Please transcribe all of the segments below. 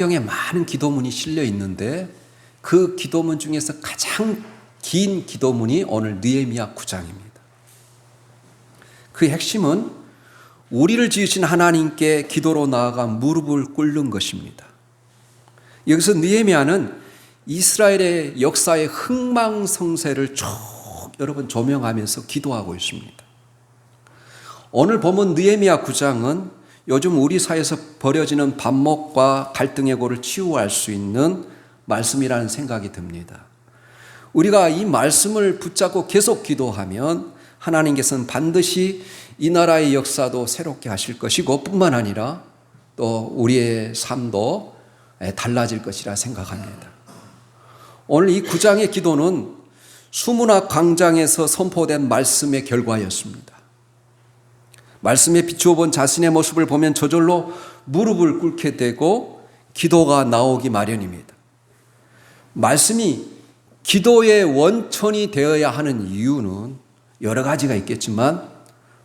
성경에 많은 기도문이 실려 있는데 그 기도문 중에서 가장 긴 기도문이 오늘 느헤미야 9장입니다. 그 핵심은 우리를 지으신 하나님께 기도로 나아가 무릎을 꿇는 것입니다. 여기서 느헤미야는 이스라엘의 역사의 흥망성쇠를 쭉 여러분 조명하면서 기도하고 있습니다. 오늘 본문 느헤미야 9장은 요즘 우리 사회에서 벌어지는 반목과 갈등의 고를 치유할 수 있는 말씀이라는 생각이 듭니다. 우리가 이 말씀을 붙잡고 계속 기도하면 하나님께서는 반드시 이 나라의 역사도 새롭게 하실 것이고 뿐만 아니라 또 우리의 삶도 달라질 것이라 생각합니다. 오늘 이 9장의 기도는 수문학 광장에서 선포된 말씀의 결과였습니다. 말씀에 비추어 본 자신의 모습을 보면 저절로 무릎을 꿇게 되고 기도가 나오기 마련입니다. 말씀이 기도의 원천이 되어야 하는 이유는 여러 가지가 있겠지만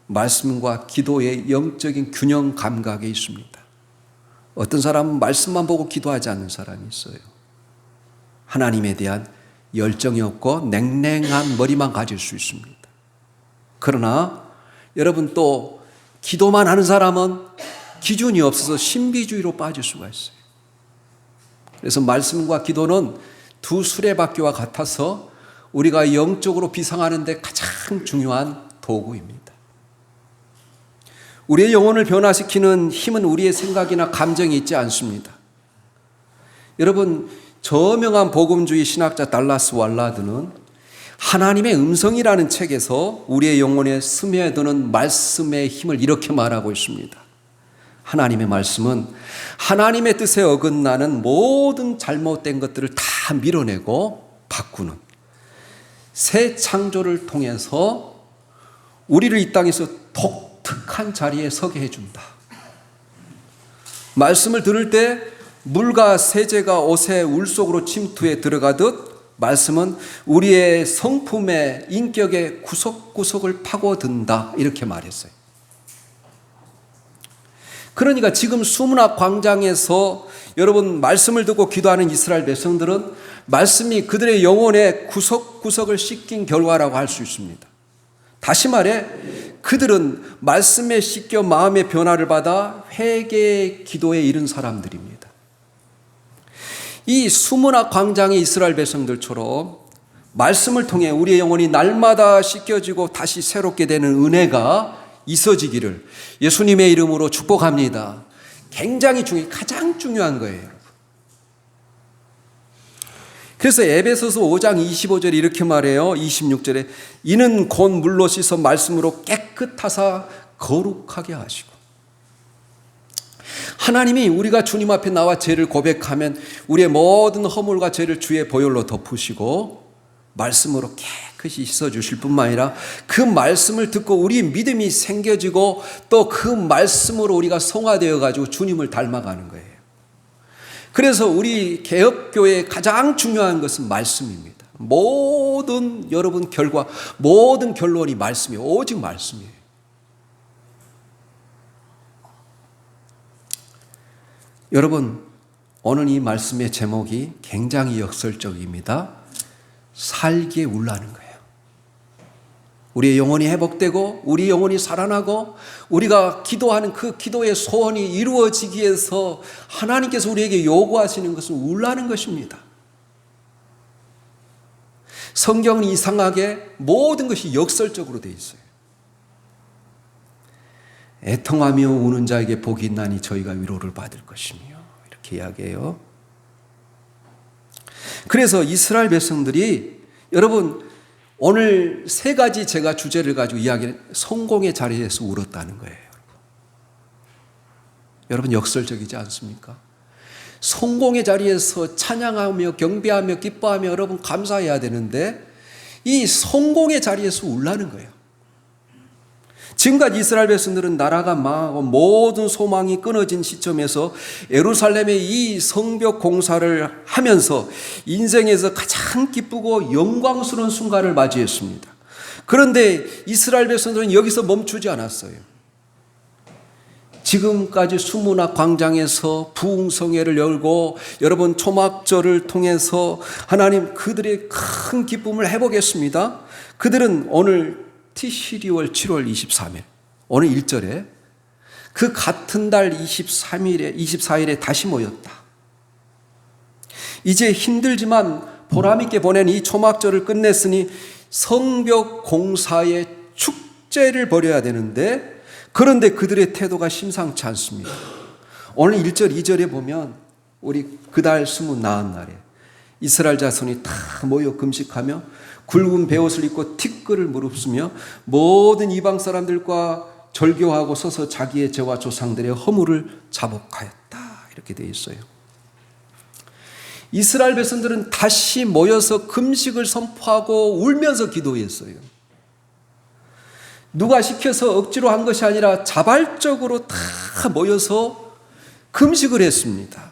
말씀과 기도의 영적인 균형 감각에 있습니다. 어떤 사람은 말씀만 보고 기도하지 않는 사람이 있어요. 하나님에 대한 열정이 없고 냉랭한 머리만 가질 수 있습니다. 그러나 여러분 또 기도만 하는 사람은 기준이 없어서 신비주의로 빠질 수가 있어요. 그래서 말씀과 기도는 두 수레바퀴와 같아서 우리가 영적으로 비상하는 데 가장 중요한 도구입니다. 우리의 영혼을 변화시키는 힘은 우리의 생각이나 감정이 있지 않습니다. 여러분, 저명한 복음주의 신학자 달라스 warlad는 하나님의 음성이라는 책에서 우리의 영혼에 스며드는 말씀의 힘을 이렇게 말하고 있습니다. 하나님의 말씀은 하나님의 뜻에 어긋나는 모든 잘못된 것들을 다 밀어내고 바꾸는 새 창조를 통해서 우리를 이 땅에서 독특한 자리에 서게 해준다. 말씀을 들을 때 물과 세제가 옷의 울 속으로 침투해 들어가듯 말씀은 우리의 성품의 인격의 구석구석을 파고든다 이렇게 말했어요. 그러니까 지금 수문학 광장에서 여러분 말씀을 듣고 기도하는 이스라엘 백성들은 말씀이 그들의 영혼의 구석구석을 씻긴 결과라고 할 수 있습니다. 다시 말해 그들은 말씀에 씻겨 마음의 변화를 받아 회개의 기도에 이른 사람들입니다. 이 수문학 광장의 이스라엘 백성들처럼 말씀을 통해 우리의 영혼이 날마다 씻겨지고 다시 새롭게 되는 은혜가 있어지기를 예수님의 이름으로 축복합니다. 굉장히 가장 중요한 거예요. 그래서 에베소서 5장 25절에 이렇게 말해요. 26절에 이는 곧 물로 씻어 말씀으로 깨끗하사 거룩하게 하시고, 하나님이 우리가 주님 앞에 나와 죄를 고백하면 우리의 모든 허물과 죄를 주의 보혈로 덮으시고 말씀으로 깨끗이 씻어주실 뿐만 아니라 그 말씀을 듣고 우리 믿음이 생겨지고 또 그 말씀으로 우리가 성화되어 가지고 주님을 닮아가는 거예요. 그래서 우리 개혁교회의 가장 중요한 것은 말씀입니다. 모든 여러분 결과, 모든 결론이 말씀이에요. 오직 말씀이에요. 여러분, 오늘 이 말씀의 제목이 굉장히 역설적입니다. 살기에 울라는 거예요. 우리의 영혼이 회복되고 우리 영혼이 살아나고 우리가 기도하는 그 기도의 소원이 이루어지기 위해서 하나님께서 우리에게 요구하시는 것은 울라는 것입니다. 성경은 이상하게 모든 것이 역설적으로 되어 있어요. 애통하며 우는 자에게 복이 있나니 저희가 위로를 받을 것이며 이렇게 이야기해요. 그래서 이스라엘 백성들이 여러분 오늘 세 가지 제가 주제를 가지고 이야기를 성공의 자리에서 울었다는 거예요. 여러분 역설적이지 않습니까? 성공의 자리에서 찬양하며 경배하며 기뻐하며 여러분 감사해야 되는데 이 성공의 자리에서 울라는 거예요. 지금까지 이스라엘 백성들은 나라가 망하고 모든 소망이 끊어진 시점에서 예루살렘의 이 성벽 공사를 하면서 인생에서 가장 기쁘고 영광스러운 순간을 맞이했습니다. 그런데 이스라엘 백성들은 여기서 멈추지 않았어요. 지금까지 수문학 광장에서 부흥성회를 열고 여러분 초막절을 통해서 하나님 그들의 큰 기쁨을 해보겠습니다. 그들은 오늘 T12월 7월 23일 오늘 1절에 그 같은 달 24일에 다시 모였다. 이제 힘들지만 보람있게 보낸 이 초막절을 끝냈으니 성벽 공사의 축제를 벌여야 되는데 그런데 그들의 태도가 심상치 않습니다. 오늘 1절 2절에 보면 우리 그달 스무 나은 날에 이스라엘 자손이 다 모여 금식하며 굵은 베옷을 입고 티끌을 무릅쓰며 모든 이방 사람들과 절교하고 서서 자기의 죄와 조상들의 허물을 자복하였다. 이렇게 되어 있어요. 이스라엘 백성들은 다시 모여서 금식을 선포하고 울면서 기도했어요. 누가 시켜서 억지로 한 것이 아니라 자발적으로 다 모여서 금식을 했습니다.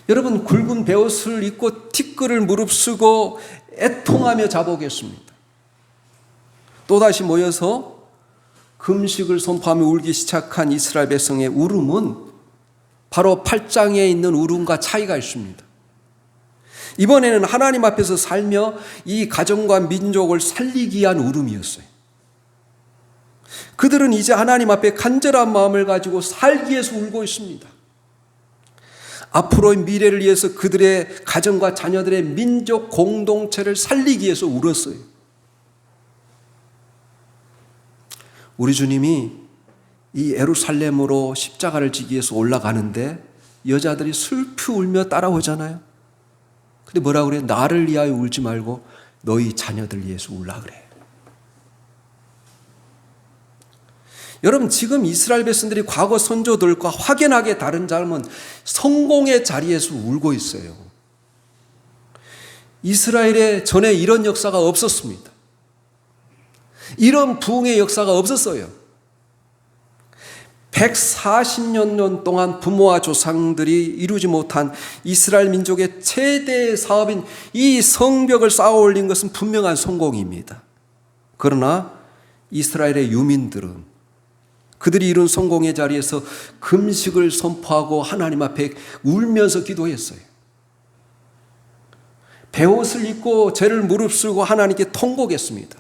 여러분 굵은 베옷을 입고 티끌을 무릅쓰고 애통하며 자복했습니다. 또다시 모여서 금식을 선포하며 울기 시작한 이스라엘 백성의 울음은 바로 8장에 있는 울음과 차이가 있습니다. 이번에는 하나님 앞에서 살며 이 가정과 민족을 살리기 위한 울음이었어요. 그들은 이제 하나님 앞에 간절한 마음을 가지고 살기 위해서 울고 있습니다. 앞으로의 미래를 위해서 그들의 가정과 자녀들의 민족 공동체를 살리기 위해서 울었어요. 우리 주님이 이 예루살렘으로 십자가를 지기 위해서 올라가는데 여자들이 슬피 울며 따라오잖아요. 근데 뭐라 그래? 나를 위하여 울지 말고 너희 자녀들 위해서 울라 그래. 여러분 지금 이스라엘 백성들이 과거 선조들과 확연하게 다른 점은 성공의 자리에서 울고 있어요. 이스라엘에 전에 이런 역사가 없었습니다. 이런 부흥의 역사가 없었어요. 140년 동안 부모와 조상들이 이루지 못한 이스라엘 민족의 최대 사업인 이 성벽을 쌓아 올린 것은 분명한 성공입니다. 그러나 이스라엘의 유민들은 그들이 이룬 성공의 자리에서 금식을 선포하고 하나님 앞에 울면서 기도했어요. 베옷을 입고 죄를 무릅쓰고 하나님께 통곡했습니다.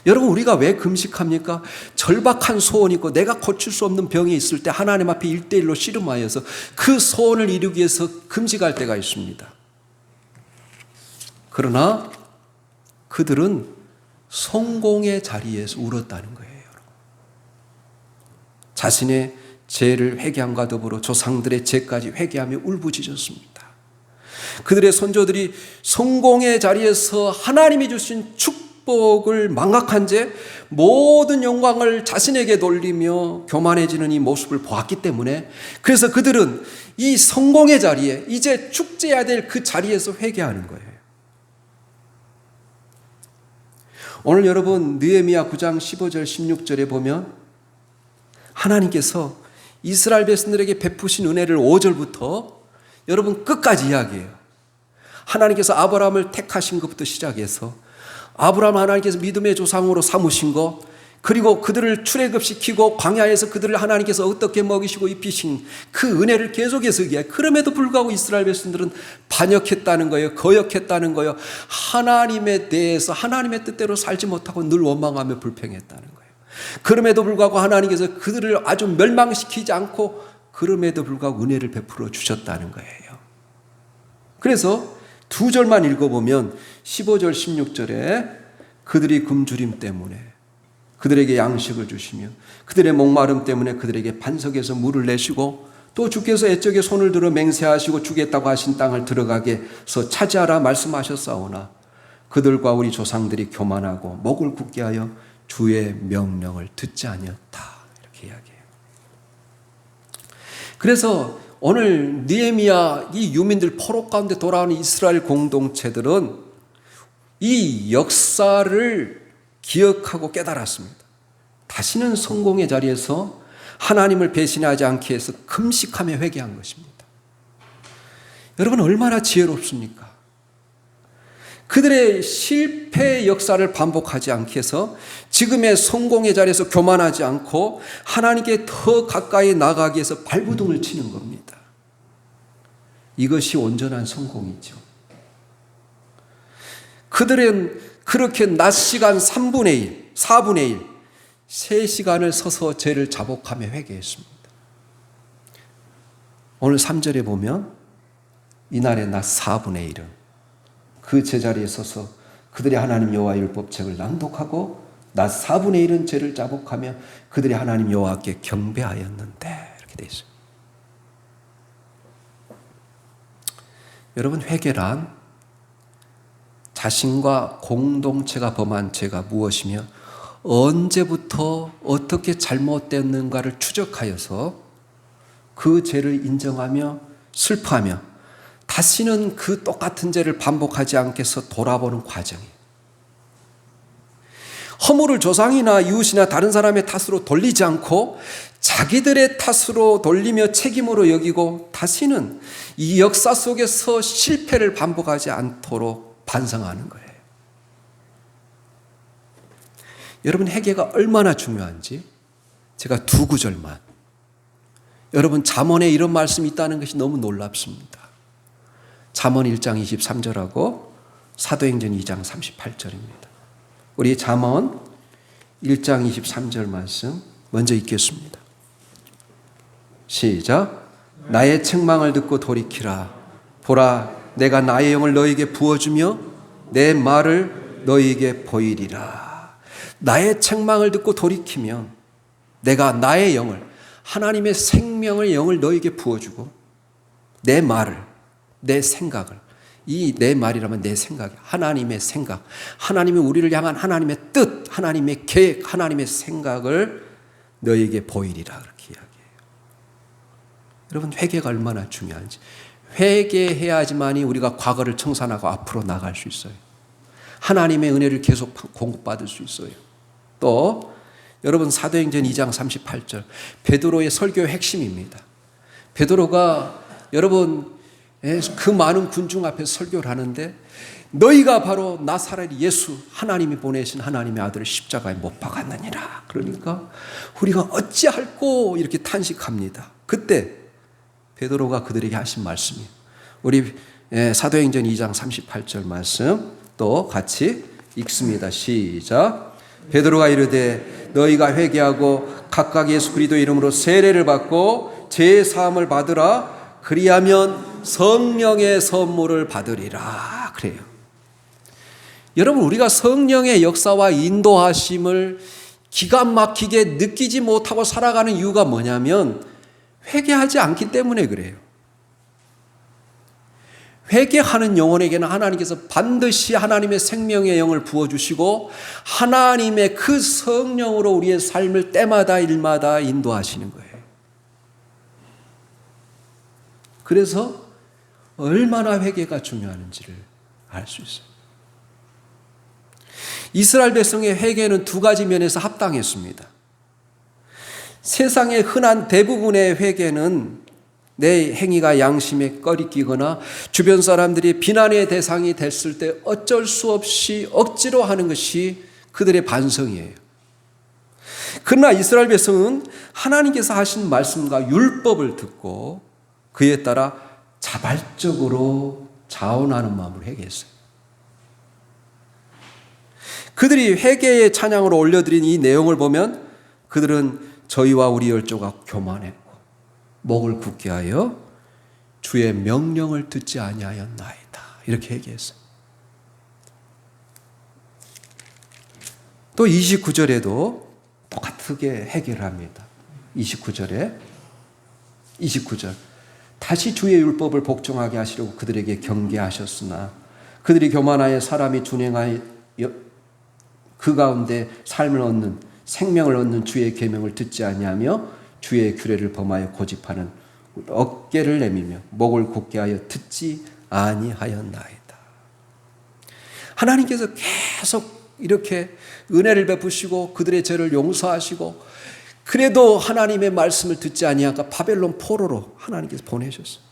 여러분 우리가 왜 금식합니까? 절박한 소원이 있고 내가 고칠 수 없는 병이 있을 때 하나님 앞에 1:1로 씨름하여서 그 소원을 이루기 위해서 금식할 때가 있습니다. 그러나 그들은 성공의 자리에서 울었다는 거예요. 자신의 죄를 회개함과 더불어 조상들의 죄까지 회개하며 울부짖었습니다. 그들의 선조들이 성공의 자리에서 하나님이 주신 축복을 망각한 채 모든 영광을 자신에게 돌리며 교만해지는 이 모습을 보았기 때문에 그래서 그들은 이 성공의 자리에 이제 축제해야 될 그 자리에서 회개하는 거예요. 오늘 여러분 느헤미야 9장 15절 16절에 보면 하나님께서 이스라엘 백성들에게 베푸신 은혜를 5절부터 여러분 끝까지 이야기해요. 하나님께서 아브라함을 택하신 것부터 시작해서 아브라함 하나님께서 믿음의 조상으로 삼으신 것, 그리고 그들을 출애굽시키고 광야에서 그들을 하나님께서 어떻게 먹이시고 입히신 그 은혜를 계속해서 얘기해요. 그럼에도 불구하고 이스라엘 백성들은 반역했다는 거예요. 거역했다는 거예요. 하나님에 대해서 하나님의 뜻대로 살지 못하고 늘 원망하며 불평했다는 거예요. 그럼에도 불구하고 하나님께서 그들을 아주 멸망시키지 않고 그럼에도 불구하고 은혜를 베풀어 주셨다는 거예요. 그래서 두 절만 읽어보면 15절 16절에 그들이 굶주림 때문에 그들에게 양식을 주시며 그들의 목마름 때문에 그들에게 반석에서 물을 내시고 또 주께서 애적에 손을 들어 맹세하시고 주겠다고 하신 땅을 들어가게 해서 차지하라 말씀하셨사오나 그들과 우리 조상들이 교만하고 목을 굳게 하여 주의 명령을 듣지 아니었다. 이렇게 이야기해요. 그래서 오늘 느헤미야 이 유민들 포로 가운데 돌아오는 이스라엘 공동체들은 이 역사를 기억하고 깨달았습니다. 다시는 성공의 자리에서 하나님을 배신하지 않게 해서 금식하며 회개한 것입니다. 여러분 얼마나 지혜롭습니까? 그들의 실패의 역사를 반복하지 않게 해서 지금의 성공의 자리에서 교만하지 않고 하나님께 더 가까이 나가기 위해서 발버둥을 치는 겁니다. 이것이 온전한 성공이죠. 그들은 그렇게 낮 시간 3분의 1, 4분의 1, 3시간을 서서 죄를 자복하며 회개했습니다. 오늘 3절에 보면 이날의 낮 4분의 1은 그 제자리에 서서 그들의 하나님 여호와 율법책을 낭독하고 낮 4분의 1은 죄를 자복하며 그들의 하나님 여호와께 경배하였는데 이렇게 되어 있어요. 여러분, 회개란 자신과 공동체가 범한 죄가 무엇이며 언제부터 어떻게 잘못됐는가를 추적하여서 그 죄를 인정하며 슬퍼하며 다시는 그 똑같은 죄를 반복하지 않게 해서 돌아보는 과정이에요. 허물을 조상이나 이웃이나 다른 사람의 탓으로 돌리지 않고 자기들의 탓으로 돌리며 책임으로 여기고 다시는 이 역사 속에서 실패를 반복하지 않도록 반성하는 거예요. 여러분, 회개가 얼마나 중요한지 제가 2구절만, 여러분 잠언에 이런 말씀이 있다는 것이 너무 놀랍습니다. 잠언 1장 23절하고 사도행전 2장 38절입니다. 우리 잠언 1장 23절 말씀 먼저 읽겠습니다. 시작. 나의 책망을 듣고 돌이키라. 보라, 내가 나의 영을 너에게 부어주며 내 말을 너에게 보이리라. 나의 책망을 듣고 돌이키면 내가 나의 영을, 하나님의 생명의 영을 너에게 부어주고 내 말을, 내 생각을, 이 내 말이라면 내 생각, 하나님의 생각, 하나님이 우리를 향한 하나님의 뜻, 하나님의 계획, 하나님의 생각을 너에게 보이리라 그렇게 이야기해요. 여러분, 회개가 얼마나 중요한지. 회개해야지만이 우리가 과거를 청산하고 앞으로 나갈 수 있어요. 하나님의 은혜를 계속 공급받을 수 있어요. 또 여러분, 사도행전 2장 38절 베드로의 설교의 핵심입니다. 베드로가 여러분 그 많은 군중 앞에서 설교를 하는데 너희가 바로 나사렛 예수, 하나님이 보내신 하나님의 아들을 십자가에 못 박았느니라. 그러니까 우리가 어찌할꼬 이렇게 탄식합니다. 그때 베드로가 그들에게 하신 말씀이에요. 우리 사도행전 2장 38절 말씀 또 같이 읽습니다. 시작. 베드로가 이르되 너희가 회개하고 각각 예수 그리스도의 이름으로 세례를 받고 죄 사함을 받으라. 그리하면 성령의 선물을 받으리라. 그래요. 여러분, 우리가 성령의 역사와 인도하심을 기가 막히게 느끼지 못하고 살아가는 이유가 뭐냐면 회개하지 않기 때문에 그래요. 회개하는 영혼에게는 하나님께서 반드시 하나님의 생명의 영을 부어주시고 하나님의 그 성령으로 우리의 삶을 때마다 일마다 인도하시는 거예요. 그래서 얼마나 회개가 중요한지를 알 수 있어요. 이스라엘 백성의 회개는 2가지 면에서 합당했습니다. 세상의 흔한 대부분의 회개는 내 행위가 양심에 꺼리끼거나 주변 사람들이 비난의 대상이 됐을 때 어쩔 수 없이 억지로 하는 것이 그들의 반성이에요. 그러나 이스라엘 백성은 하나님께서 하신 말씀과 율법을 듣고 그에 따라 자발적으로 자원하는 마음으로 회개했어요. 그들이 회개의 찬양으로 올려드린 이 내용을 보면 그들은 저희와 우리 열조가 교만했고 목을 굳게 하여 주의 명령을 듣지 아니하였나이다. 이렇게 얘기했어요. 또 29절에도 똑같게 해결을 합니다. 29절 다시 주의 율법을 복종하게 하시려고 그들에게 경계하셨으나 그들이 교만하여 사람이 준행하여 그 가운데 삶을 얻는 생명을 얻는 주의 계명을 듣지 아니하며 주의 규례를 범하여 고집하는 어깨를 내밀며 목을 굳게 하여 듣지 아니하였나이다. 하나님께서 계속 이렇게 은혜를 베푸시고 그들의 죄를 용서하시고 그래도 하나님의 말씀을 듣지 아니하니까 바벨론 포로로 하나님께서 보내셨어요.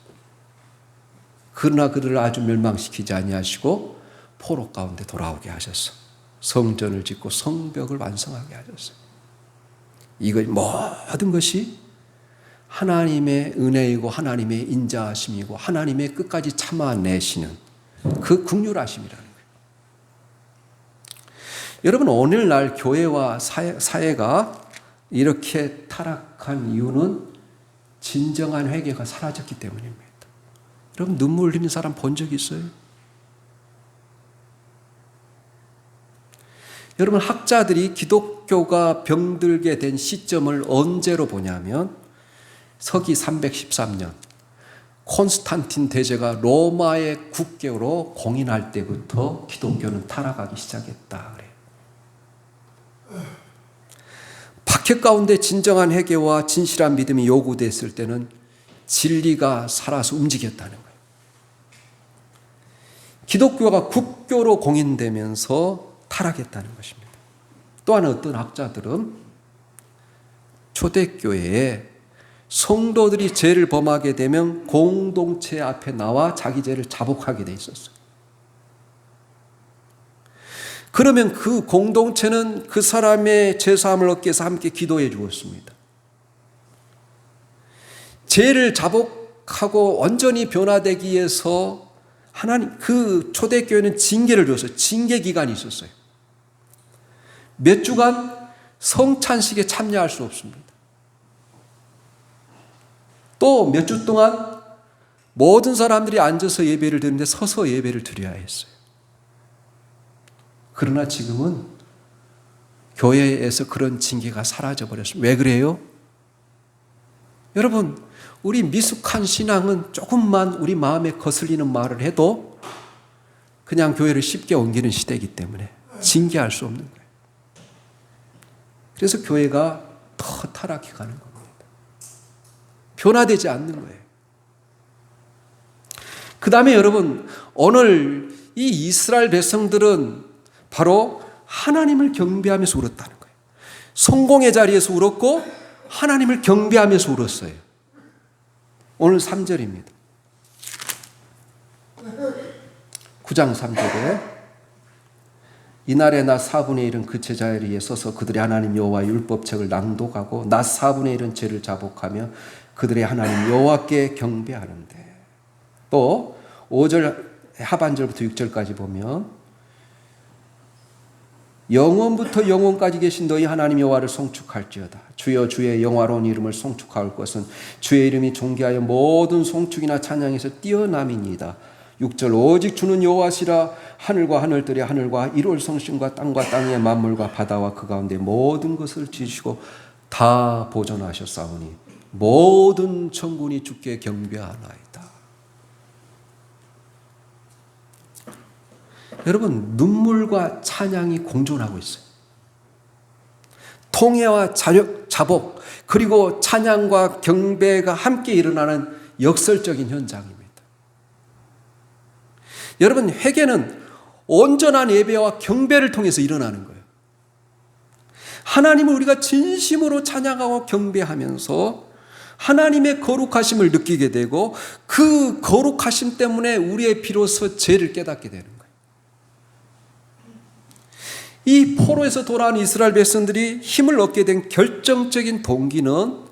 그러나 그들을 아주 멸망시키지 아니하시고 포로 가운데 돌아오게 하셨어. 성전을 짓고 성벽을 완성하게 하셨어요. 이거 모든 것이 하나님의 은혜이고 하나님의 인자하심이고 하나님의 끝까지 참아내시는 그 긍휼하심이라는 거예요. 여러분, 오늘날 교회와 사회가 이렇게 타락한 이유는 진정한 회개가 사라졌기 때문입니다. 여러분, 눈물 흘리는 사람 본 적 있어요? 여러분, 학자들이 기독교가 병들게 된 시점을 언제로 보냐면 서기 313년 콘스탄틴 대제가 로마의 국교로 공인할 때부터 기독교는 타락하기 시작했다 그래요. 박해 가운데 진정한 회개와 진실한 믿음이 요구됐을 때는 진리가 살아서 움직였다는 거예요. 기독교가 국교로 공인되면서 타락했다는 것입니다. 또한 어떤 학자들은 초대교회에 성도들이 죄를 범하게 되면 공동체 앞에 나와 자기 죄를 자복하게 돼 있었어요. 그러면 그 공동체는 그 사람의 죄사함을 얻기 위해서 함께 기도해 주었습니다. 죄를 자복하고 온전히 변화되기 위해서 하나님, 그 초대교회는 징계를 줬어요. 징계 기간이 있었어요. 몇 주간 성찬식에 참여할 수 없습니다. 또 몇 주 동안 모든 사람들이 앉아서 예배를 드리는데 서서 예배를 드려야 했어요. 그러나 지금은 교회에서 그런 징계가 사라져 버렸습니다. 왜 그래요? 여러분, 우리 미숙한 신앙은 조금만 우리 마음에 거슬리는 말을 해도 그냥 교회를 쉽게 옮기는 시대이기 때문에 징계할 수 없는 거예요. 그래서 교회가 더 타락해 가는 겁니다. 변화되지 않는 거예요. 그 다음에 여러분, 오늘 이 이스라엘 백성들은 바로 하나님을 경배하면서 울었다는 거예요. 성공의 자리에서 울었고 하나님을 경배하면서 울었어요. 오늘 3절입니다. 9장 3절에 이날에 낮 4분의 1은 그 제자리에 서서 그들의 하나님 여호와의 율법책을 낭독하고 낮 4분의 1은 죄를 자복하며 그들의 하나님 여호와께 경배하는데, 또 5절 하반절부터 6절까지 보면 영원부터 영원까지 계신 너희 하나님 여호와를 송축할지어다. 주여 주의 영화로운 이름을 송축할 것은 주의 이름이 존귀하여 모든 송축이나 찬양에서 뛰어남이니이다. 6절 오직 주는 여호와시라. 하늘과 하늘들의 하늘과 이룰 성신과 땅과 땅의 만물과 바다와 그 가운데 모든 것을 지으시고 다 보존하셨사오니 모든 천군이 주께 경배하나이다. 여러분, 눈물과 찬양이 공존하고 있어요. 통회와 자복, 그리고 찬양과 경배가 함께 일어나는 역설적인 현장입니다. 여러분, 회개는 온전한 예배와 경배를 통해서 일어나는 거예요. 하나님을 우리가 진심으로 찬양하고 경배하면서 하나님의 거룩하심을 느끼게 되고 그 거룩하심 때문에 우리의 비로소 죄를 깨닫게 되는 거예요. 이 포로에서 돌아온 이스라엘 백성들이 힘을 얻게 된 결정적인 동기는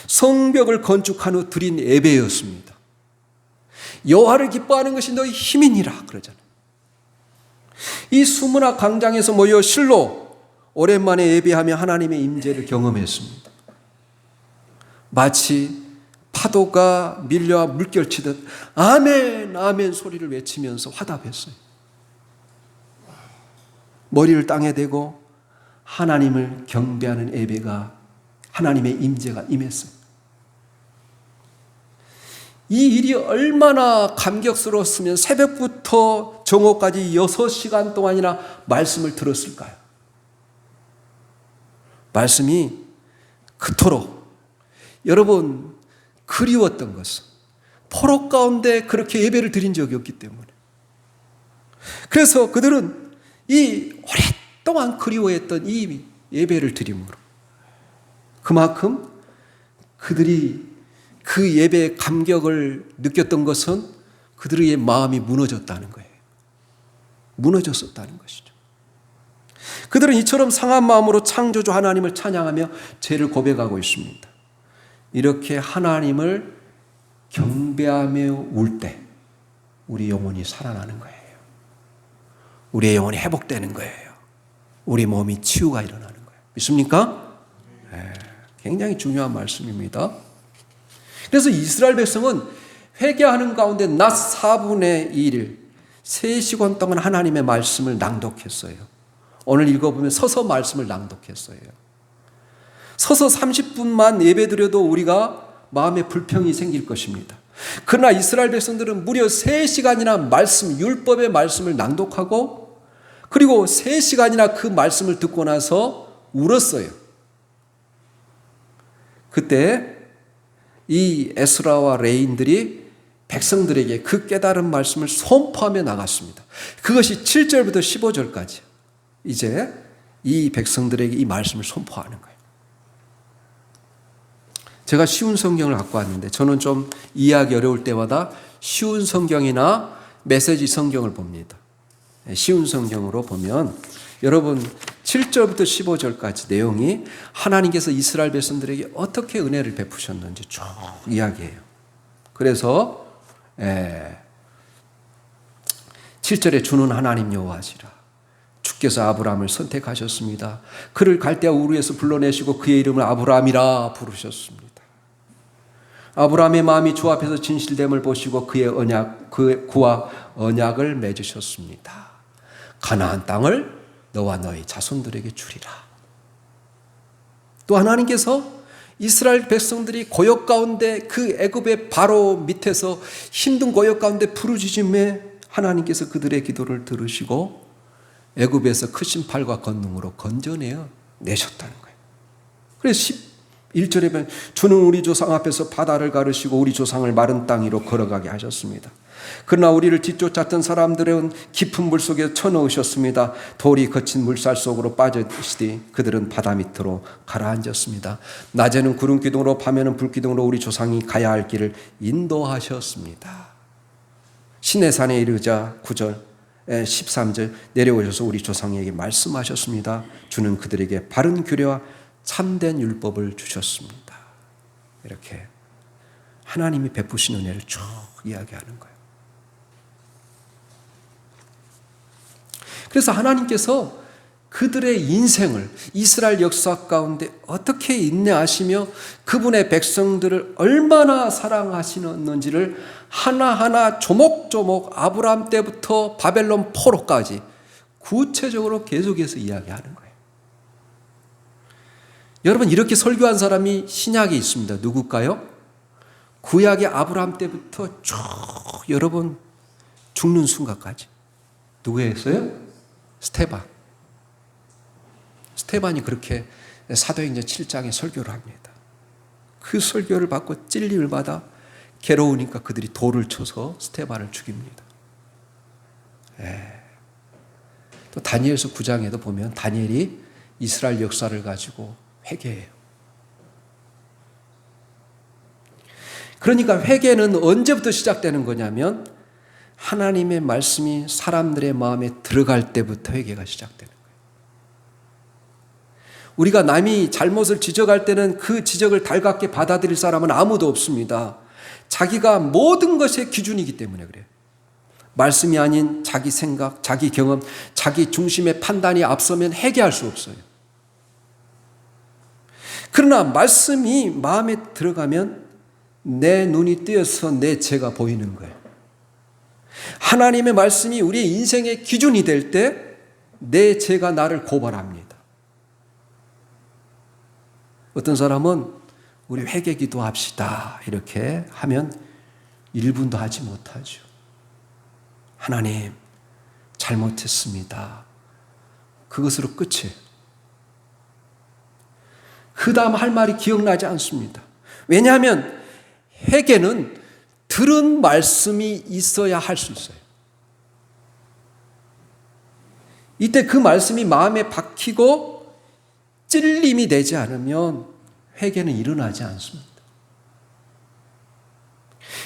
성벽을 건축한 후 드린 예배였습니다. 여호와를 기뻐하는 것이 너희 힘이니라 그러잖아요. 이 수문학 광장에서 모여 실로 오랜만에 예배하며 하나님의 임재를 경험했습니다. 마치 파도가 밀려와 물결치듯 아멘 아멘 소리를 외치면서 화답했어요. 머리를 땅에 대고 하나님을 경배하는 예배가, 하나님의 임재가 임했어요. 이 일이 얼마나 감격스러웠으면 새벽부터 정오까지 6시간 동안이나 말씀을 들었을까요? 말씀이 그토록 여러분 그리웠던 것은 포로 가운데 그렇게 예배를 드린 적이 없기 때문에, 그래서 그들은 이 오랫동안 그리워했던 이 예배를 드림으로 그만큼 그들이 그 예배의 감격을 느꼈던 것은 그들의 마음이 무너졌다는 거예요. 무너졌었다는 것이죠. 그들은 이처럼 상한 마음으로 창조주 하나님을 찬양하며 죄를 고백하고 있습니다. 이렇게 하나님을 경배하며 울 때 우리 영혼이 살아나는 거예요. 우리의 영혼이 회복되는 거예요. 우리 몸이 치유가 일어나는 거예요. 믿습니까? 네, 굉장히 중요한 말씀입니다. 그래서 이스라엘 백성은 회개하는 가운데 낮 4분의 1, 3시간 동안 하나님의 말씀을 낭독했어요. 오늘 읽어보면 서서 말씀을 낭독했어요. 서서 30분만 예배드려도 우리가 마음에 불평이 생길 것입니다. 그러나 이스라엘 백성들은 무려 3시간이나 말씀, 율법의 말씀을 낭독하고 그리고 3시간이나 그 말씀을 듣고 나서 울었어요. 그때 이 에스라와 레인들이 백성들에게 그 깨달은 말씀을 선포하며 나갔습니다. 그것이 7절부터 15절까지 이제 이 백성들에게 이 말씀을 선포하는 거예요. 제가 쉬운 성경을 갖고 왔는데 저는 좀 이해하기 어려울 때마다 쉬운 성경이나 메시지 성경을 봅니다. 쉬운 성경으로 보면 여러분 7절부터 15절까지 내용이 하나님께서 이스라엘 백성들에게 어떻게 은혜를 베푸셨는지 쭉 이야기해요. 그래서 7절에 주는 하나님 여호와시라. 주께서 아브라함을 선택하셨습니다. 그를 갈대아 우르에서 불러내시고 그의 이름을 아브라함이라 부르셨습니다. 아브라함의 마음이 주 앞에서 진실됨을 보시고 그와 언약을 맺으셨습니다. 가나안 땅을 너와 너희 자손들에게 주리라. 또 하나님께서 이스라엘 백성들이 고역 가운데 그 애굽의 바로 밑에서 힘든 고역 가운데 부르짖음에 하나님께서 그들의 기도를 들으시고 애굽에서 크신 팔과 권능으로 건져내어 내셨다는 거예요. 그래서 11절에 보면 주는 우리 조상 앞에서 바다를 가르시고 우리 조상을 마른 땅 위로 걸어가게 하셨습니다. 그러나 우리를 뒤쫓았던 사람들은 깊은 물 속에 쳐넣으셨습니다. 돌이 거친 물살 속으로 빠져있으니 그들은 바다 밑으로 가라앉았습니다. 낮에는 구름 기둥으로 밤에는 불 기둥으로 우리 조상이 가야 할 길을 인도하셨습니다. 시내산에 이르자 9절 13절 내려오셔서 우리 조상에게 말씀하셨습니다. 주는 그들에게 바른 규례와 참된 율법을 주셨습니다. 이렇게 하나님이 베푸신 은혜를 쭉 이야기하는 거예요. 그래서 하나님께서 그들의 인생을 이스라엘 역사 가운데 어떻게 인내하시며 그분의 백성들을 얼마나 사랑하시는지를 하나하나 조목조목 아브라함 때부터 바벨론 포로까지 구체적으로 계속해서 이야기하는 거예요. 여러분 이렇게 설교한 사람이 신약에 있습니다. 누굴까요? 구약의 아브라함 때부터 쭉 여러분 죽는 순간까지. 누구였어요? 스테반이 그렇게 사도행전 7장에 설교를 합니다. 그 설교를 받고 찔림을 받아 괴로우니까 그들이 돌을 쳐서 스테반을 죽입니다. 또 다니엘서 9장에도 보면 다니엘이 이스라엘 역사를 가지고 회개해요. 그러니까 회개는 언제부터 시작되는 거냐면 하나님의 말씀이 사람들의 마음에 들어갈 때부터 회개가 시작되는 거예요. 우리가 남이 잘못을 지적할 때는 그 지적을 달갑게 받아들일 사람은 아무도 없습니다. 자기가 모든 것의 기준이기 때문에 그래요. 말씀이 아닌 자기 생각, 자기 경험, 자기 중심의 판단이 앞서면 회개할 수 없어요. 그러나 말씀이 마음에 들어가면 내 눈이 뜨여서 내 죄가 보이는 거예요. 하나님의 말씀이 우리의 인생의 기준이 될 때 내 죄가 나를 고발합니다. 어떤 사람은 우리 회개 기도합시다 이렇게 하면 1분도 하지 못하죠. 하나님 잘못했습니다. 그것으로 끝이에요. 그 다음 할 말이 기억나지 않습니다. 왜냐하면 회개는 들은 말씀이 있어야 할 수 있어요. 이때 그 말씀이 마음에 박히고 찔림이 되지 않으면 회개는 일어나지 않습니다.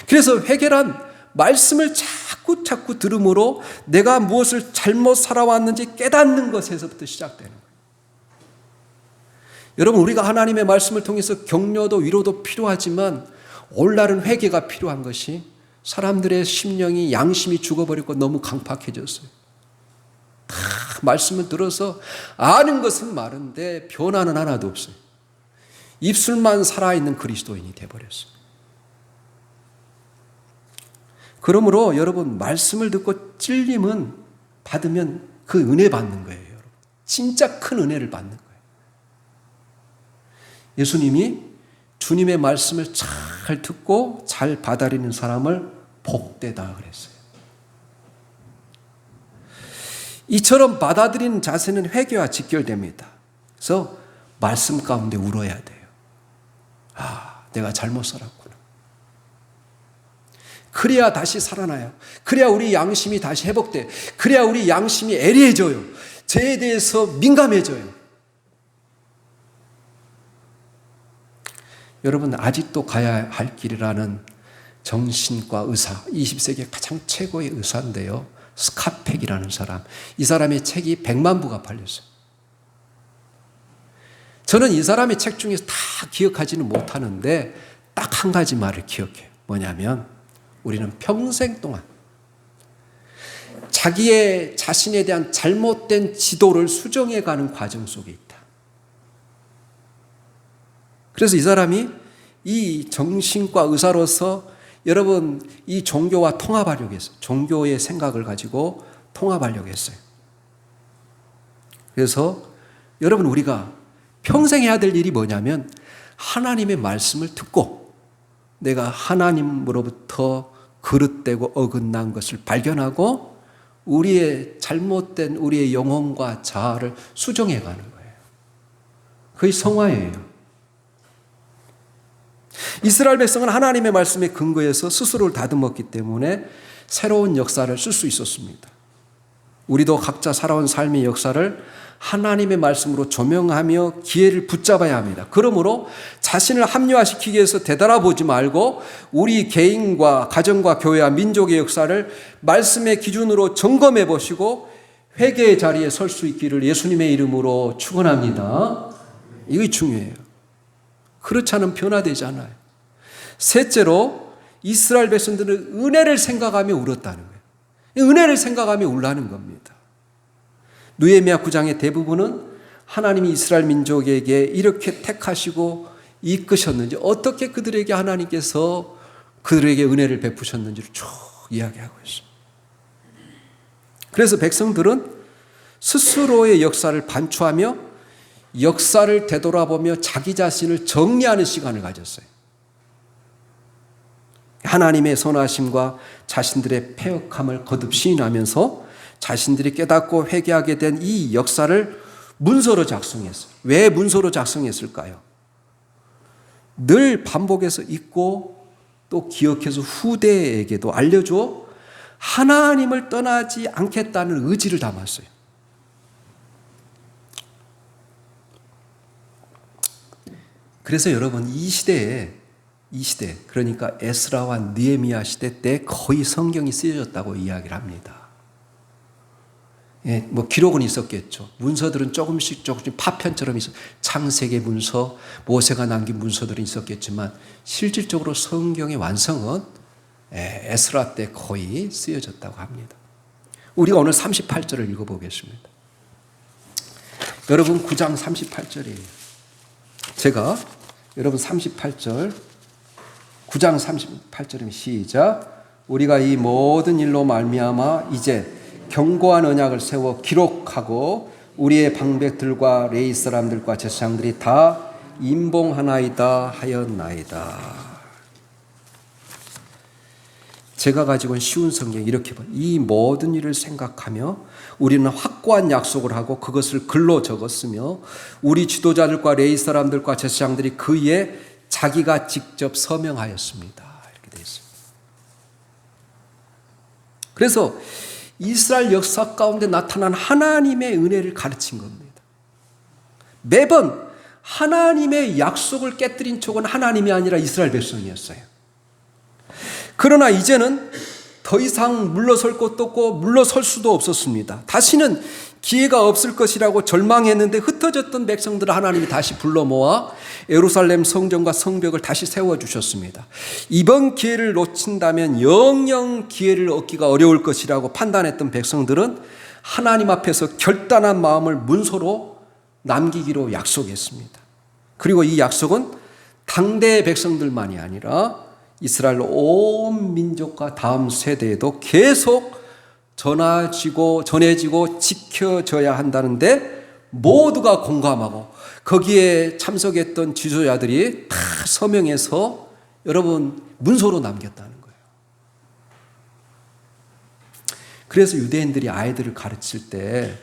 그래서 회개란 말씀을 자꾸 자꾸 들음으로 내가 무엇을 잘못 살아왔는지 깨닫는 것에서부터 시작되는 거예요. 여러분, 우리가 하나님의 말씀을 통해서 격려도 위로도 필요하지만 올바른 회개가 필요한 것이, 사람들의 심령이 양심이 죽어버리고 너무 강팍해졌어요. 다 말씀을 들어서 아는 것은 많은데 변화는 하나도 없어요. 입술만 살아있는 그리스도인이 되어버렸습니다. 그러므로 여러분, 말씀을 듣고 찔림은 받으면 그 은혜 받는 거예요. 여러분, 진짜 큰 은혜를 받는 거예요. 예수님이 주님의 말씀을 잘 듣고 잘 받아들이는 사람을 복되다 그랬어요. 이처럼 받아들이는 자세는 회개와 직결됩니다. 그래서 말씀 가운데 울어야 돼요. 아, 내가 잘못 살았구나. 그래야 다시 살아나요. 그래야 우리 양심이 다시 회복돼요. 그래야 우리 양심이 애리해져요. 죄에 대해서 민감해져요. 여러분, 아직도 가야 할 길이라는 정신과 의사, 20세기 가장 최고의 의사인데요, 스카펙이라는 사람, 이 사람의 책이 100만 부가 팔렸어요. 저는 이 사람의 책 중에서 다 기억하지는 못하는데 딱 한 가지 말을 기억해요. 뭐냐면, 우리는 평생 동안 자기의 자신에 대한 잘못된 지도를 수정해가는 과정 속에 있다. 그래서 이 사람이 이 정신과 의사로서 여러분, 이 종교와 통합하려고 했어요. 종교의 생각을 가지고 통합하려고 했어요. 그래서 여러분, 우리가 평생 해야 될 일이 뭐냐면, 하나님의 말씀을 듣고 내가 하나님으로부터 그릇되고 어긋난 것을 발견하고 우리의 잘못된 우리의 영혼과 자아를 수정해가는 거예요. 그게 성화예요. 이스라엘 백성은 하나님의 말씀에 근거해서 스스로를 다듬었기 때문에 새로운 역사를 쓸 수 있었습니다. 우리도 각자 살아온 삶의 역사를 하나님의 말씀으로 조명하며 기회를 붙잡아야 합니다. 그러므로 자신을 합리화시키기 위해서 되돌아보지 말고 우리 개인과 가정과 교회와 민족의 역사를 말씀의 기준으로 점검해 보시고 회개의 자리에 설 수 있기를 예수님의 이름으로 축원합니다. 이게 중요해요. 그렇지 않으면 변화되지 않아요. 셋째로, 이스라엘 백성들은 은혜를 생각하며 울었다는 거예요. 은혜를 생각하며 울라는 겁니다. 느헤미야 9장의 대부분은 하나님이 이스라엘 민족에게 이렇게 택하시고 이끄셨는지, 어떻게 그들에게 하나님께서 그들에게 은혜를 베푸셨는지를 쭉 이야기하고 있어요. 그래서 백성들은 스스로의 역사를 반추하며 역사를 되돌아보며 자기 자신을 정리하는 시간을 가졌어요. 하나님의 선하심과 자신들의 패역함을 거듭 시인하면서 자신들이 깨닫고 회개하게 된 이 역사를 문서로 작성했어요. 왜 문서로 작성했을까요? 늘 반복해서 읽고 또 기억해서 후대에게도 알려줘 하나님을 떠나지 않겠다는 의지를 담았어요. 그래서 여러분, 이 시대 그러니까 에스라와 느헤미야 시대 때 거의 성경이 쓰여졌다고 이야기를 합니다. 예, 뭐 기록은 있었겠죠. 문서들은 조금씩 파편처럼 있어. 창세기 문서, 모세가 남긴 문서들이 있었겠지만 실질적으로 성경의 완성은 에스라 때 거의 쓰여졌다고 합니다. 우리가 오늘 38절을 읽어보겠습니다. 여러분, 9장 38절이에요. 제가 여러분 38절, 9장 38절이면 시작. 우리가 이 모든 일로 말미암아 이제 견고한 언약을 세워 기록하고 우리의 방백들과 레위 사람들과 제사장들이 다 임봉하나이다 하였나이다. 제가 가지고 온 쉬운 성경 이렇게 봐요. 이 모든 일을 생각하며 우리는 확고한 약속을 하고 그것을 글로 적었으며 우리 지도자들과 레위 사람들과 제사장들이 그 위에 자기가 직접 서명하였습니다. 이렇게 되어 있습니다. 그래서 이스라엘 역사 가운데 나타난 하나님의 은혜를 가르친 겁니다. 매번 하나님의 약속을 깨뜨린 촉은 하나님이 아니라 이스라엘 백성이었어요. 그러나 이제는 더 이상 물러설 곳도 없고 물러설 수도 없었습니다. 다시는 기회가 없을 것이라고 절망했는데 흩어졌던 백성들을 하나님이 다시 불러 모아 예루살렘 성전과 성벽을 다시 세워주셨습니다. 이번 기회를 놓친다면 영영 기회를 얻기가 어려울 것이라고 판단했던 백성들은 하나님 앞에서 결단한 마음을 문서로 남기기로 약속했습니다. 그리고 이 약속은 당대의 백성들만이 아니라 이스라엘 온 민족과 다음 세대에도 계속 전해지고 지켜져야 한다는데 모두가 공감하고 거기에 참석했던 지도자들이 다 서명해서 여러분 문서로 남겼다는 거예요. 그래서 유대인들이 아이들을 가르칠 때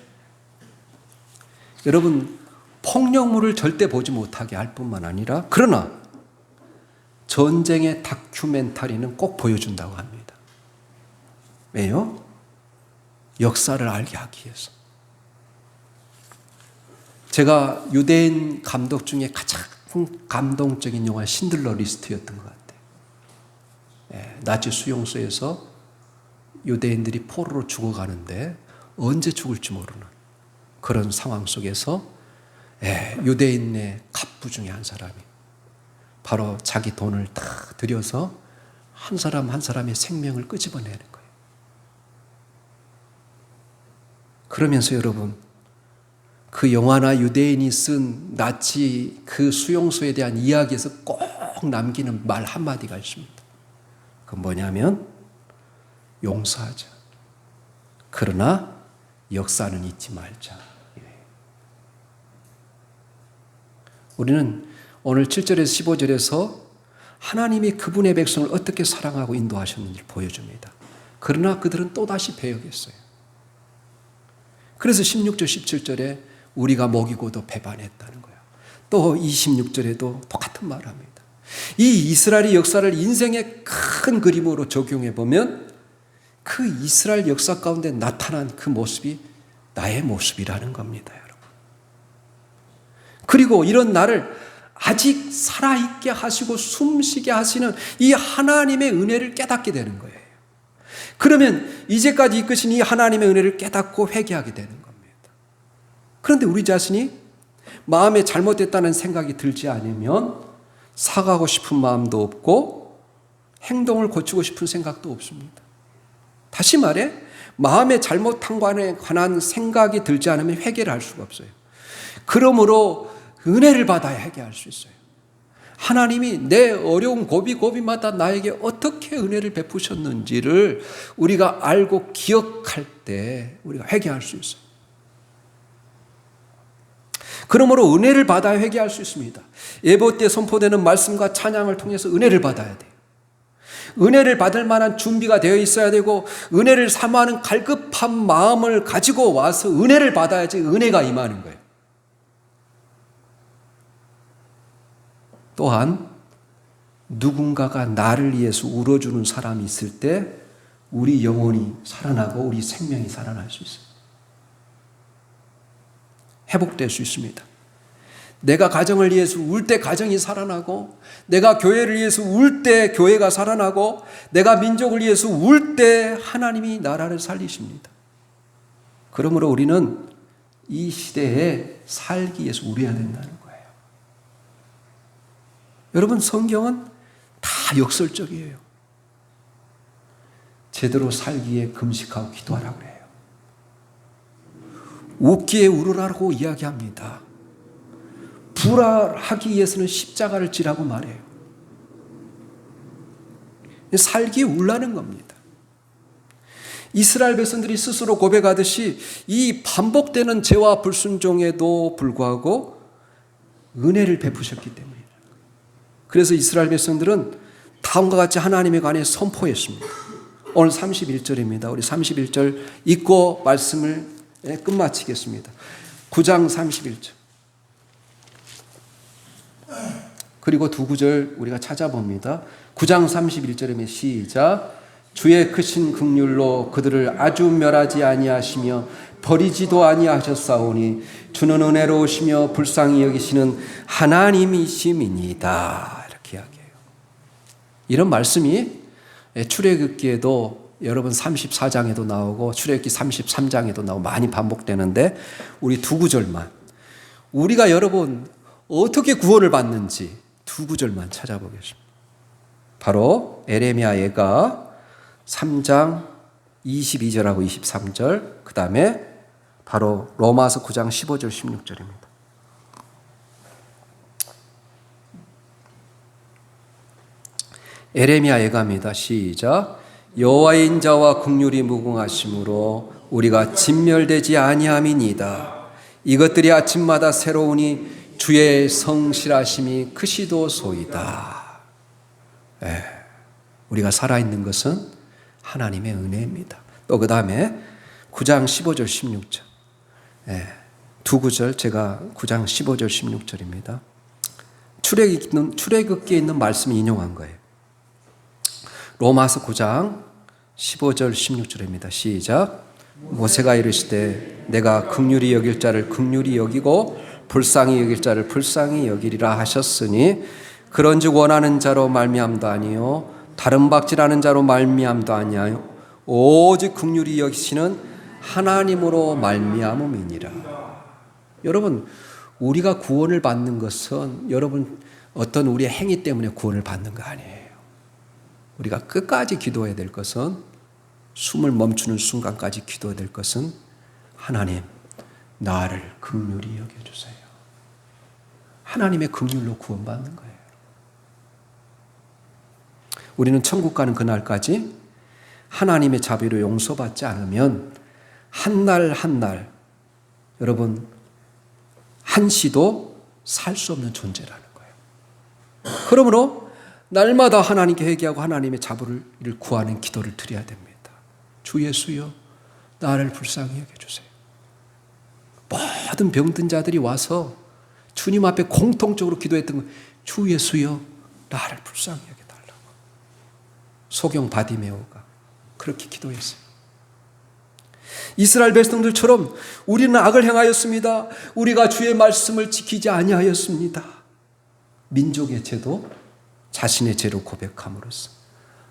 여러분 폭력물을 절대 보지 못하게 할 뿐만 아니라 그러나 전쟁의 다큐멘터리는 꼭 보여준다고 합니다. 왜요? 역사를 알게 하기 위해서. 제가 유대인 감독 중에 가장 감동적인 영화 신들러 리스트였던 것 같아요. 나치 수용소에서 유대인들이 포로로 죽어가는데 언제 죽을지 모르는 그런 상황 속에서 유대인의 갑부 중에 한 사람이 바로 자기 돈을 다 들여서 한 사람 한 사람의 생명을 끄집어내는 거예요. 그러면서 여러분 그 영화나 유대인이 쓴 나치 그 수용소에 대한 이야기에서 꼭 남기는 말 한마디가 있습니다. 그건 뭐냐면 용서하자. 그러나 역사는 잊지 말자. 우리는 오늘 7절에서 15절에서 하나님이 그분의 백성을 어떻게 사랑하고 인도하셨는지를 보여줍니다. 그러나 그들은 또다시 배역했어요. 그래서 16절, 17절에 우리가 먹이고도 배반했다는 거예요. 또 26절에도 똑같은 말을 합니다. 이 이스라엘의 역사를 인생의 큰 그림으로 적용해 보면 그 이스라엘 역사 가운데 나타난 그 모습이 나의 모습이라는 겁니다, 여러분. 그리고 이런 나를 아직 살아있게 하시고 숨쉬게 하시는 이 하나님의 은혜를 깨닫게 되는 거예요. 그러면 이제까지 이끄신 이 하나님의 은혜를 깨닫고 회개하게 되는 겁니다. 그런데 우리 자신이 마음에 잘못됐다는 생각이 들지 않으면 사과하고 싶은 마음도 없고 행동을 고치고 싶은 생각도 없습니다. 다시 말해 마음에 잘못한 것에 관한 생각이 들지 않으면 회개를 할 수가 없어요. 그러므로 은혜를 받아야 회개할 수 있어요. 하나님이 내 어려운 고비고비마다 나에게 어떻게 은혜를 베푸셨는지를 우리가 알고 기억할 때 우리가 회개할 수 있어요. 그러므로 은혜를 받아야 회개할 수 있습니다. 예배 때 선포되는 말씀과 찬양을 통해서 은혜를 받아야 돼요. 은혜를 받을 만한 준비가 되어 있어야 되고 은혜를 사모하는 갈급한 마음을 가지고 와서 은혜를 받아야지 은혜가 임하는 거예요. 또한 누군가가 나를 위해서 울어주는 사람이 있을 때 우리 영혼이 살아나고 우리 생명이 살아날 수 있어요. 회복될 수 있습니다. 내가 가정을 위해서 울 때 가정이 살아나고 내가 교회를 위해서 울 때 교회가 살아나고 내가 민족을 위해서 울 때 하나님이 나라를 살리십니다. 그러므로 우리는 이 시대에 살기 위해서 울어야 된다는 거예요. 여러분 성경은 다 역설적이에요. 제대로 살기에 금식하고 기도하라고 그래요. 웃기에 울으라고 이야기합니다. 불화하기 위해서는 십자가를 지라고 말해요. 살기에 울라는 겁니다. 이스라엘 백성들이 스스로 고백하듯이 이 반복되는 죄와 불순종에도 불구하고 은혜를 베푸셨기 때문이에요. 그래서 이스라엘 백성들은 다음과 같이 하나님에 관해 선포했습니다. 오늘 31절입니다. 우리 31절 읽고 말씀을 끝마치겠습니다. 9장 31절. 그리고 두 구절 우리가 찾아봅니다. 9장 31절이면 시작. 주의 크신 긍휼로 그들을 아주 멸하지 아니하시며 버리지도 아니하셨사오니 주는 은혜로우시며 불쌍히 여기시는 하나님이심이니이다. 이렇게 이야기해요. 이런 말씀이 출애굽기에도 여러분 34장에도 나오고 출애굽기 33장에도 나오고 많이 반복되는데 우리 두 구절만, 우리가 여러분 어떻게 구원을 받는지 두 구절만 찾아보겠습니다. 바로 에레미야 예가 3장 22절하고 23절, 그 다음에 바로 로마서 9장 15절 16절입니다. 에레미야 예가입니다. 시작. 여호와의 인자와 긍휼이 무궁하심으로 우리가 진멸되지 아니함이니이다. 이것들이 아침마다 새로우니 주의 성실하심이 크시도소이다. 우리가 살아있는 것은 하나님의 은혜입니다. 또 그 다음에 9장 15절 16절, 두 구절, 제가 9장 15절 16절입니다. 출애굽기에 있는 말씀을 인용한 거예요. 로마서 9장 15절 16절입니다. 시작. 모세가 이르시되 내가 긍휼히 여길 자를 긍휼히 여기고 불쌍히 여길 자를 불쌍히 여기리라 하셨으니 그런즉 원하는 자로 말미암도 아니요 다른 박질하는 자로 말미암도 아니하요 오직 긍휼히 여기시는 하나님으로 말미암음이니라. 여러분, 우리가 구원을 받는 것은 여러분 어떤 우리의 행위 때문에 구원을 받는 거 아니에요. 우리가 끝까지 기도해야 될 것은, 숨을 멈추는 순간까지 기도해야 될 것은, 하나님 나를 긍휼히 여겨주세요. 하나님의 긍휼로 구원받는 거예요. 우리는 천국 가는 그날까지 하나님의 자비로 용서받지 않으면 한 날 한 날 여러분 한시도 살 수 없는 존재라는 거예요. 그러므로 날마다 하나님께 회개하고 하나님의 자비를 구하는 기도를 드려야 됩니다. 주 예수여 나를 불쌍히 여겨주세요. 모든 병든 자들이 와서 주님 앞에 공통적으로 기도했던 건 주 예수여 나를 불쌍히 여겨달라고. 소경 바디메오가 그렇게 기도했어요. 이스라엘 백성들처럼 우리는 악을 행하였습니다. 우리가 주의 말씀을 지키지 아니하였습니다. 민족의 죄도 자신의 죄로 고백함으로써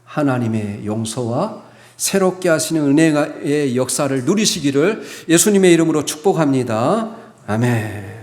하나님의 용서와 새롭게 하시는 은혜의 역사를 누리시기를 예수님의 이름으로 축복합니다. 아멘.